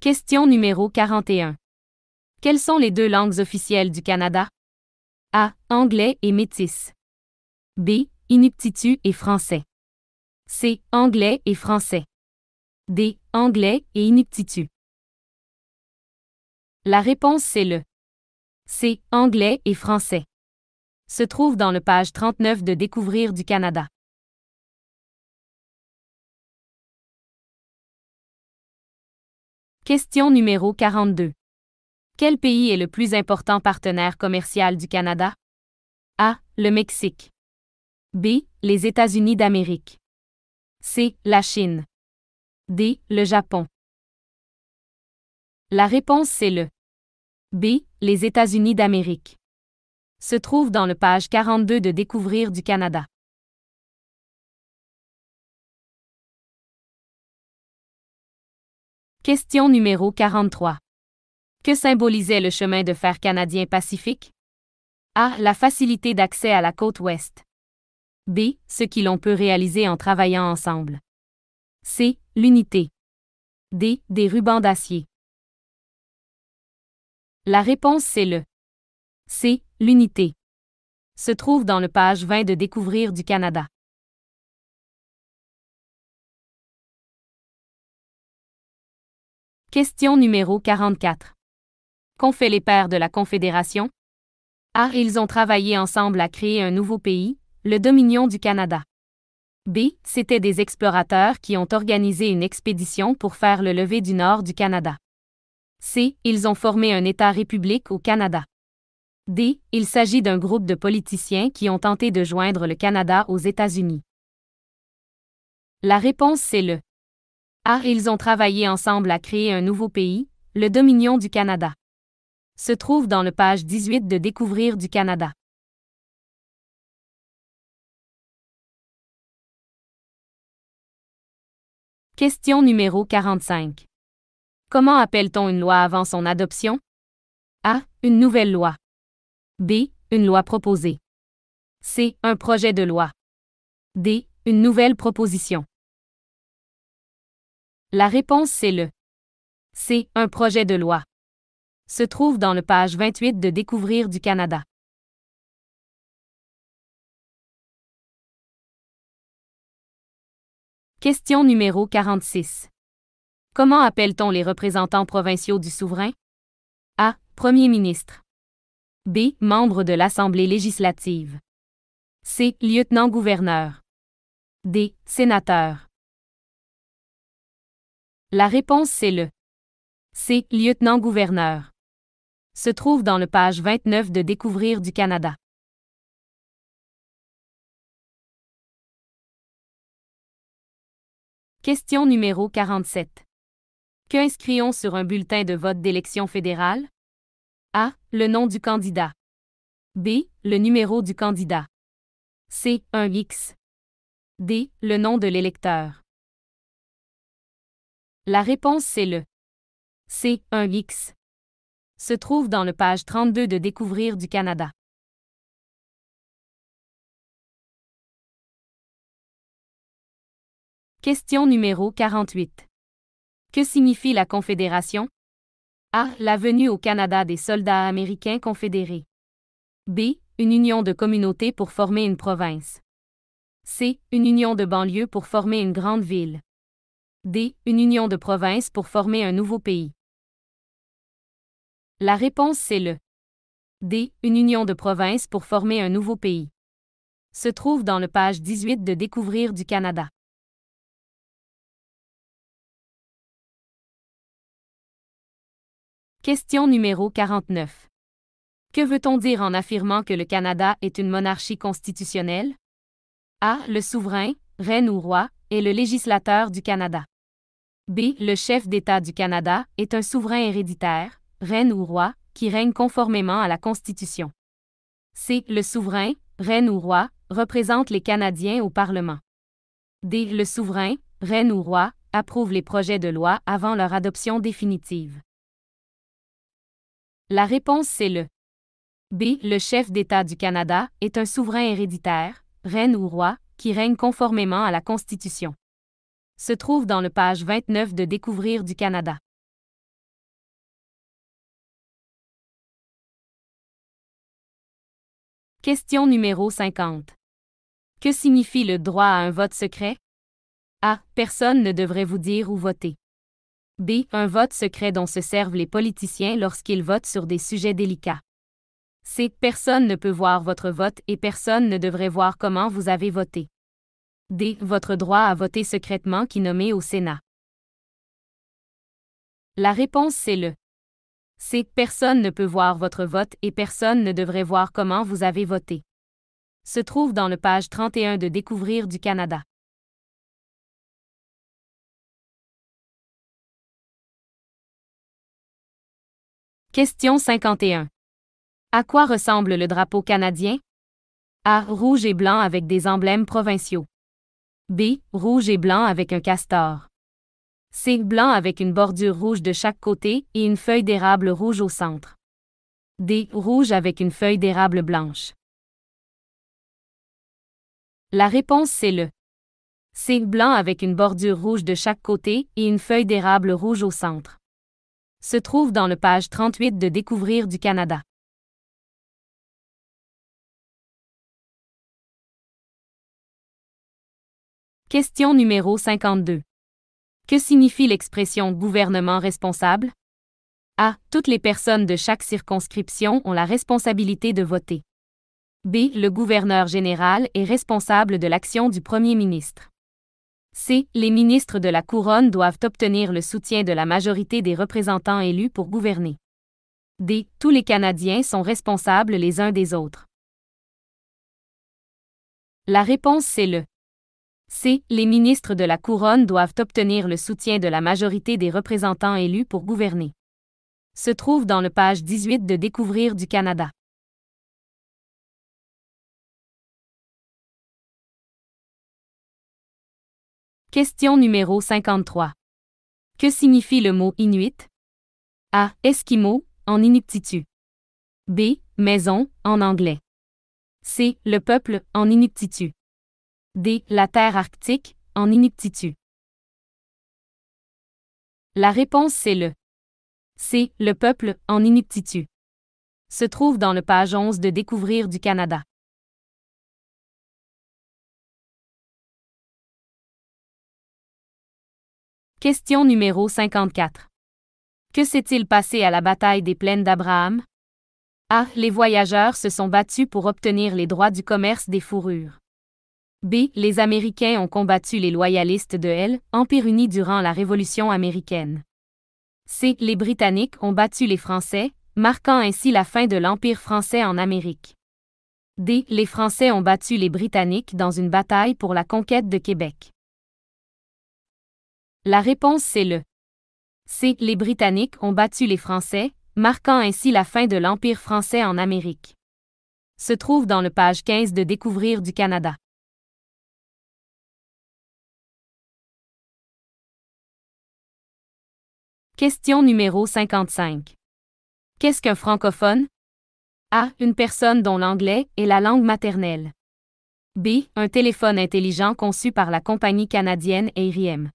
Question numéro 41. Quelles sont les deux langues officielles du Canada? A. Anglais et métis. B. Inuktitut et français. C. Anglais et français. D. Anglais et Inuktitut. La réponse c'est le C. Anglais et français. Se trouve dans le page 39 de Découvrir du Canada. Question numéro 42. Quel pays est le plus important partenaire commercial du Canada? A. Le Mexique. B. Les États-Unis d'Amérique. C. La Chine. D. Le Japon. La réponse c'est le B. Les États-Unis d'Amérique. Se trouve dans le page 42 de Découvrir du Canada. Question numéro 43. Que symbolisait le chemin de fer canadien Pacifique? A. La facilité d'accès à la côte ouest. B. Ce que l'on peut réaliser en travaillant ensemble. C. L'unité. D. Des rubans d'acier. La réponse c'est le C. L'unité. Se trouve dans le page 20 de Découvrir du Canada. Question numéro 44. Qu'ont fait les pères de la Confédération? A. Ils ont travaillé ensemble à créer un nouveau pays, le Dominion du Canada. B. C'étaient des explorateurs qui ont organisé une expédition pour faire le levé du nord du Canada. C. Ils ont formé un État-république au Canada. D. Il s'agit d'un groupe de politiciens qui ont tenté de joindre le Canada aux États-Unis. La réponse c'est le A. Ils ont travaillé ensemble à créer un nouveau pays, le Dominion du Canada. Se trouve dans le page 18 de Découvrir du Canada. Question numéro 45. Comment appelle-t-on une loi avant son adoption? A. Une nouvelle loi. B. Une loi proposée. C. Un projet de loi. D. Une nouvelle proposition. La réponse c'est le C. Un projet de loi. Se trouve dans le page 28 de Découvrir du Canada. Question numéro 46. Comment appelle-t-on les représentants provinciaux du souverain? A. Premier ministre. B. Membre de l'Assemblée législative. C. Lieutenant-gouverneur. D. Sénateur. La réponse c'est le C. Lieutenant-gouverneur. Se trouve dans le page 29 de Découvrir du Canada. Question numéro 47. Que inscrions sur un bulletin de vote d'élection fédérale? A. Le nom du candidat. B. Le numéro du candidat. C. Un X. D. Le nom de l'électeur. La réponse c'est le C. Un X. Se trouve dans le page 32 de Découvrir du Canada. Question numéro 48. Que signifie la Confédération? A. La venue au Canada des soldats américains confédérés. B. Une union de communautés pour former une province. C. Une union de banlieues pour former une grande ville. D. Une union de provinces pour former un nouveau pays. La réponse c'est le D. Une union de provinces pour former un nouveau pays. Se trouve dans le page 18 de Découvrir du Canada. Question numéro 49. Que veut-on dire en affirmant que le Canada est une monarchie constitutionnelle? A. Le souverain, reine ou roi, est le législateur du Canada. B. Le chef d'État du Canada est un souverain héréditaire, reine ou roi, qui règne conformément à la Constitution. C. Le souverain, reine ou roi, représente les Canadiens au Parlement. D. Le souverain, reine ou roi, approuve les projets de loi avant leur adoption définitive. La réponse c'est le B. Le chef d'État du Canada est un souverain héréditaire, reine ou roi, qui règne conformément à la Constitution. Se trouve dans le page 29 de Découvrir du Canada. Question numéro 50. Que signifie le droit à un vote secret? A. Personne ne devrait vous dire où voter. B. Un vote secret dont se servent les politiciens lorsqu'ils votent sur des sujets délicats. C. Personne ne peut voir votre vote et personne ne devrait voir comment vous avez voté. D. Votre droit à voter secrètement qui nommé au Sénat. La réponse c'est le C. Personne ne peut voir votre vote et personne ne devrait voir comment vous avez voté. Se trouve dans le page 31 de Découvrir du Canada. Question 51. À quoi ressemble le drapeau canadien? A. Rouge et blanc avec des emblèmes provinciaux. B. Rouge et blanc avec un castor. C. Blanc avec une bordure rouge de chaque côté et une feuille d'érable rouge au centre. D. Rouge avec une feuille d'érable blanche. La réponse c'est le C. Blanc avec une bordure rouge de chaque côté et une feuille d'érable rouge au centre. Se trouve dans le page 38 de Découvrir du Canada. Question numéro 52. Que signifie l'expression gouvernement responsable? A. Toutes les personnes de chaque circonscription ont la responsabilité de voter. B. Le gouverneur général est responsable de l'action du premier ministre. C. Les ministres de la Couronne doivent obtenir le soutien de la majorité des représentants élus pour gouverner. D. Tous les Canadiens sont responsables les uns des autres. La réponse c'est le C. Les ministres de la Couronne doivent obtenir le soutien de la majorité des représentants élus pour gouverner. Se trouve dans le page 18 de Découvrir du Canada. Question numéro 53. Que signifie le mot Inuit? A. Esquimau, en inuktitut. B. Maison, en anglais. C. Le peuple, en inuktitut. D. La terre arctique, en inuktitut. La réponse c'est le C. Le peuple, en inuktitut. Se trouve dans le page 11 de Découvrir du Canada. Question numéro 54. Que s'est-il passé à la bataille des plaines d'Abraham? A. Les voyageurs se sont battus pour obtenir les droits du commerce des fourrures. B. Les Américains ont combattu les loyalistes de l'Empire uni durant la Révolution américaine. C. Les Britanniques ont battu les Français, marquant ainsi la fin de l'Empire français en Amérique. D. Les Français ont battu les Britanniques dans une bataille pour la conquête de Québec. La réponse c'est le C. Les Britanniques ont battu les Français, marquant ainsi la fin de l'Empire français en Amérique. Se trouve dans le page 15 de Découvrir du Canada. Question numéro 55. Qu'est-ce qu'un francophone? A. Une personne dont l'anglais est la langue maternelle. B. Un téléphone intelligent conçu par la compagnie canadienne AIRIM.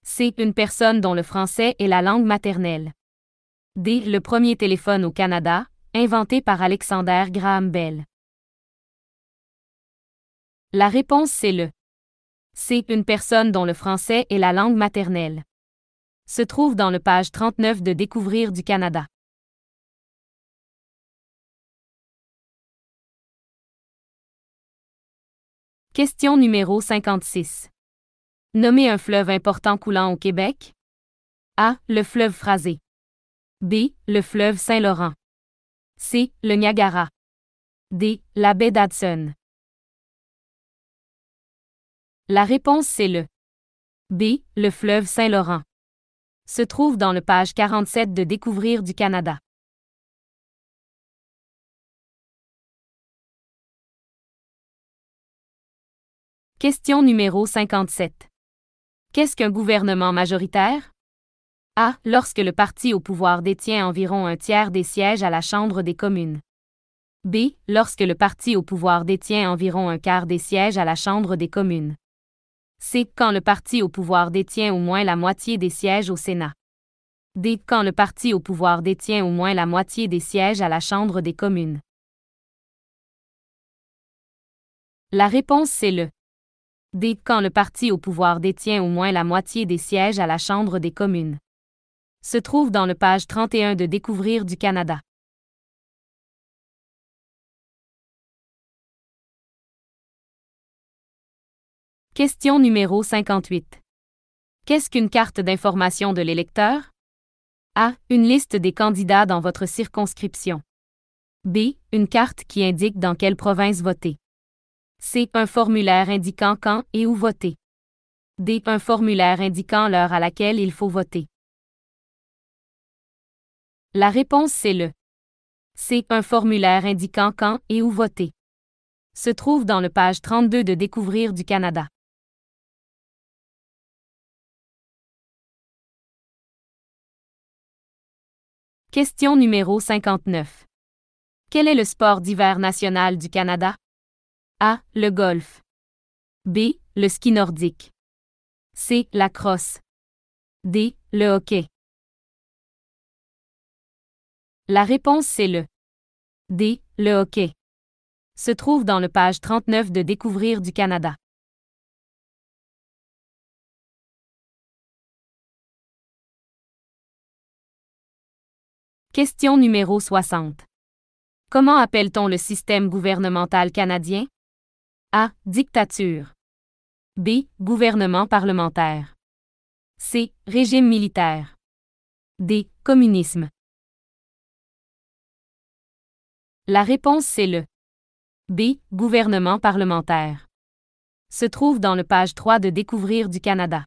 C. Une personne dont le français est la langue maternelle. D. Le premier téléphone au Canada, inventé par Alexander Graham Bell. La réponse c'est le C. Une personne dont le français est la langue maternelle. Se trouve dans le page 39 de Découvrir du Canada. Question numéro 56. Nommez un fleuve important coulant au Québec. A. Le fleuve Fraser. B. Le fleuve Saint-Laurent. C. Le Niagara. D. La baie d'Hudson. La réponse c'est le B. Le fleuve Saint-Laurent. Se trouve dans le page 47 de Découvrir du Canada. Question numéro 57. Qu'est-ce qu'un gouvernement majoritaire? A. Lorsque le parti au pouvoir détient environ un tiers des sièges à la Chambre des communes. B. Lorsque le parti au pouvoir détient environ un quart des sièges à la Chambre des communes. C. Quand le parti au pouvoir détient au moins la moitié des sièges au Sénat. D. Quand le parti au pouvoir détient au moins la moitié des sièges à la Chambre des communes. La réponse c'est le D. Quand le parti au pouvoir détient au moins la moitié des sièges à la Chambre des communes. Se trouve dans le page 31 de Découvrir du Canada. Question numéro 58. Qu'est-ce qu'une carte d'information de l'électeur? A. Une liste des candidats dans votre circonscription. B. Une carte qui indique dans quelle province voter. C. Un formulaire indiquant quand et où voter. D. Un formulaire indiquant l'heure à laquelle il faut voter. La réponse c'est le C. Un formulaire indiquant quand et où voter. Se trouve dans le page 32 de Découvrir du Canada. Question numéro 59. Quel est le sport d'hiver national du Canada? A. Le golf. B. Le ski nordique. C. La crosse. D. Le hockey. La réponse c'est le D. Le hockey. Se trouve dans le page 39 de Découvrir du Canada. Question numéro 60. Comment appelle-t-on le système gouvernemental canadien? A. Dictature. B. Gouvernement parlementaire. C. Régime militaire. D. Communisme. La réponse c'est le B. Gouvernement parlementaire. Se trouve dans le page 3 de Découvrir du Canada.